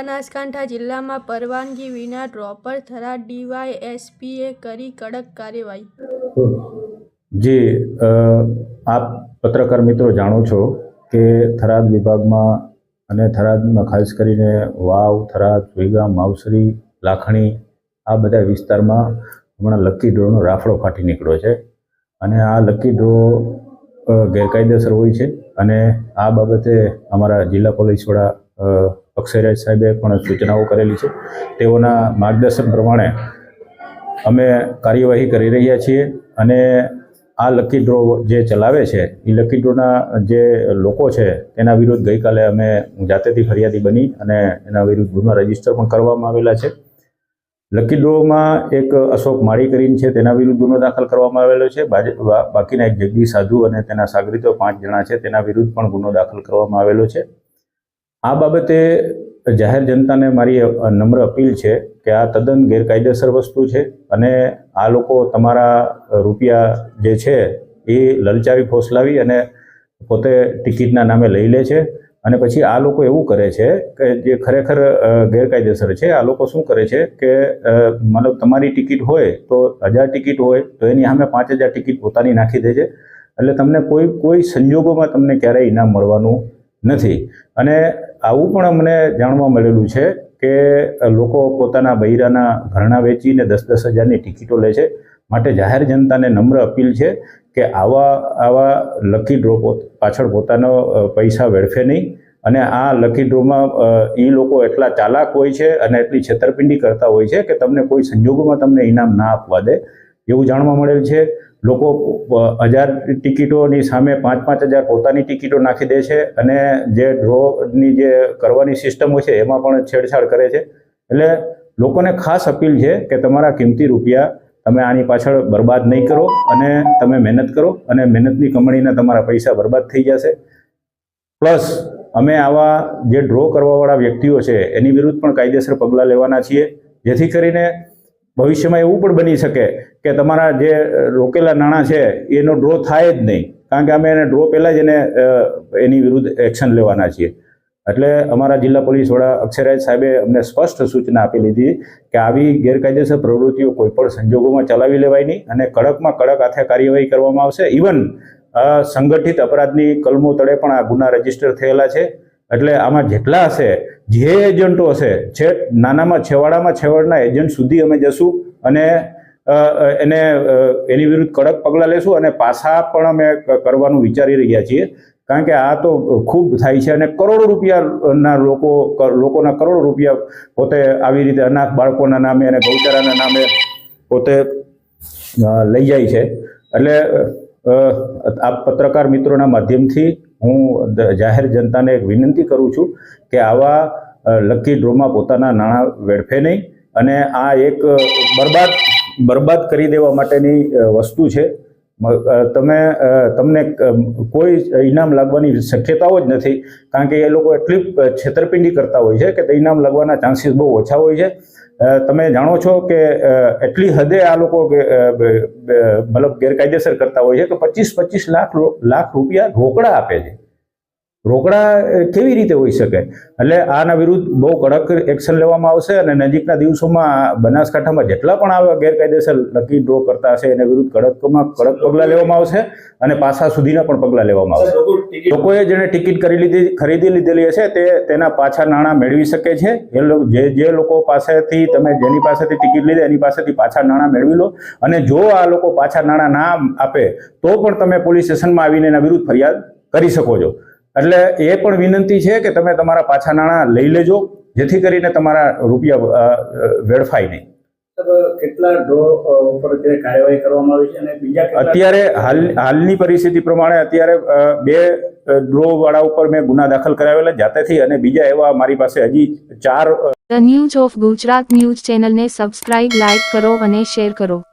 બનાसकांठा जिल्ला में परवानगी विना ड्रॉ पर थराद डीवायएसपीए करी कड़क कार्यवाही। जी आप पत्रकार मित्रों जाणो छो कि थराद विभाग में थराद में खास करीने वाव, थराद, सुईगाम, मावसरी, लाखणी आ बधा विस्तार में हमणां लकी ड्रोनो राफड़ो फाटी निकळ्यो छे अने आ लकी ड्रो गैरकायदेसर होय छे अने आ बाबते अमारा जिल्ला पोलीस वड़ा अक्षयराज साहेबे पण सूचनाओं करेली छे। तेओना मार्गदर्शन प्रमाणे अमे कार्यवाही करी रह्या छीए अने आ लकी ड्रो जे चलावे छे ए लकी ड्रोना जे लोको छे तेना विरुद्ध गई काले अमे जातेथी फरियादी बनी अने एना विरुद्ध गुनो रजिस्टर पण करवामां आवेला छे। लकी ड्रो में एक अशोक माड़ी करीने छे तेना विरुद्ध गुनो दाखल करवामां आवेलो छे। बाकीना एक जगदीश साधु अने तेना सागरीतो 5 जणा छे तेना विरुद्ध पण गुनो दाखल करवामां आवेलो छे। आ बाबते जाहेर जनता ने मारी नम्र अपील है कि आ तद्दन गैरकायदेसर वस्तु है अने आ लोको तमारा रूपिया जे छे ए ललचावी फोसलावी अने पोते टिकिटना नामे लई ले छे अने पछी आ लोको एवुं करे छे के जे खरेखर गैरकायदेसर छे। आ लोको शुं करे छे के मतलब तमारी टिकिट होय तो 1000 टिकिट होय तो एनी सामे 5000 टिकिट पोतानी नाखी दे छे એટલે તમને કોઈ સંજોગોમાં તમને ક્યારેય ઇનામ મળવાનું નથી। અને આવું પણ અમને જાણવા મળેલું છે કે લોકો પોતાના બૈરાના ઘરણા વેચીને 10-10 હજારની ટિકિટો લે છે। માટે જાહેર જનતાને નમ્ર અપીલ છે કે આવા લકી ડ્રો પાછળ પોતાનો પૈસા વેડફે નહીં અને આ લકી ડ્રોમાં એ લોકો એટલા ચાલાક હોય છે અને એટલી છેતરપિંડી કરતા હોય છે કે તમને કોઈ સંજોગોમાં તમને ઇનામ ના આપવા દે એવું જાણવા મળેલ છે। લોકો 1000 ટિકિટોની સામે 5-5 હજાર પોતાની ટિકિટો નાખી દે છે અને જે ડ્રોની જે કરવાની સિસ્ટમ હોય છે એમાં પણ છેડછાડ કરે છે। એટલે લોકોને ખાસ અપીલ છે કે તમારા કિંમતી રૂપિયા તમે આની પાછળ બરબાદ નહીં કરો અને તમે મહેનત કરો અને મહેનતની કમાણીના તમારા પૈસા બરબાદ થઈ જશે। પ્લસ અમે આવા જે ડ્રો કરવાવાળા વ્યક્તિઓ છે એની વિરુદ્ધ પણ કાયદેસર પગલાં લેવાના છીએ જેથી કરીને ભવિષ્યમાં એવું પણ બની શકે કે તમારા જે રોકેલા નાણાં છે એનો ડ્રો થાય જ નહીં કારણ કે અમે એને ડ્રો પહેલાં જ એની વિરુદ્ધ એક્શન લેવાના છીએ। એટલે અમારા જિલ્લા પોલીસ વડા અક્ષયરાજ સાહેબે અમને સ્પષ્ટ સૂચના આપી લીધી કે આવી ગેરકાયદેસર પ્રવૃત્તિઓ કોઈપણ સંજોગોમાં ચલાવી લેવાય નહીં અને કડકમાં કડક હાથે કાર્યવાહી કરવામાં આવશે। ઇવન સંગઠિત અપરાધની કલમો તળે પણ આ ગુના રજીસ્ટર થયેલા છે। એટલે આમાં જેટલા હશે જે એજન્ટો હશે છેક નાનામાં છેવાડાના એજન્ટ સુધી અમે જશું અને એને એની વિરુદ્ધ કડક પગલાં લેશું અને પાછા પણ અમે કરવાનું વિચારી રહ્યા છીએ કારણ કે આ તો ખૂબ થાય છે અને કરોડો રૂપિયાના લોકોના કરોડો રૂપિયા પોતે આવી રીતે અનાથ બાળકોના નામે અને ગૌચરાના નામે પોતે લઈ જાય છે। એટલે આ પત્રકાર મિત્રોના માધ્યમથી હું જાહેર જનતાને એક વિનંતી કરું છું કે આવા લકી ડ્રોમાં પોતાના નાણાં વેડફે નહીં અને આ એક બરબાદ કરી દેવા માટેની વસ્તુ છે। તમને કોઈ ઇનામ લાગવાની શક્યતાઓ જ નથી કારણ કે એ લોકો એટલી છેતરપિંડી કરતા હોય છે કે ઇનામ લાગવાના ચાન્સીસ બહુ ઓછા હોય છે। તમે જાણો છો કે એટલી હદે આ લોકો મતલબ ગેરકાયદેસર કરતા હોય છે કે 25-25 લાખ રૂપિયા રોકડા આપે છે। રોકડા કેવી રીતે હોઈ શકે? એટલે આના વિરુદ્ધ બહુ કડક એક્શન લેવામાં આવશે અને નજીકના દિવસોમાં બનાસકાંઠામાં જેટલા પણ આવા ગેરકાયદેસર લકી ડ્રો કરતા હશે એને વિરુદ્ધ કડકમાં કડક પગલાં લેવામાં આવશે અને પાછા સુધીના પણ પગલાં લેવામાં આવશે। લોકોએ જેણે ટિકિટ ખરીદી લીધેલી હશે તેના પાછા નાણાં મેળવી શકે છે। જે લોકો પાસેથી તમે જેની પાસેથી ટિકિટ લીધી એની પાસેથી પાછા નાણાં મેળવી લો અને જો આ લોકો પાછા નાણાં ના આપે તો પણ તમે પોલીસ સ્ટેશનમાં આવીને એના વિરુદ્ધ ફરિયાદ કરી શકો છો। એટલે એ પણ વિનંતી છે કે તમે તમારા પાછા નાણાં લઈ લેજો જેથી કરીને તમારા રૂપિયા વેડફાય નહીં। કેટલા ડ્રો ઉપર કાર્યવાહી કરવામાં આવી છે અને બીજા અત્યારે હાલની પરિસ્થિતિ પ્રમાણે અત્યારે 2 ડ્રો વાળા ઉપર મેં ગુના દાખલ કરાવેલા જાતેથી અને બીજા એવા મારી પાસે હજી 4 the news of Gujarat news ચેનલને સબસ્ક્રાઇબ, લાઇક કરો અને શેર કરો।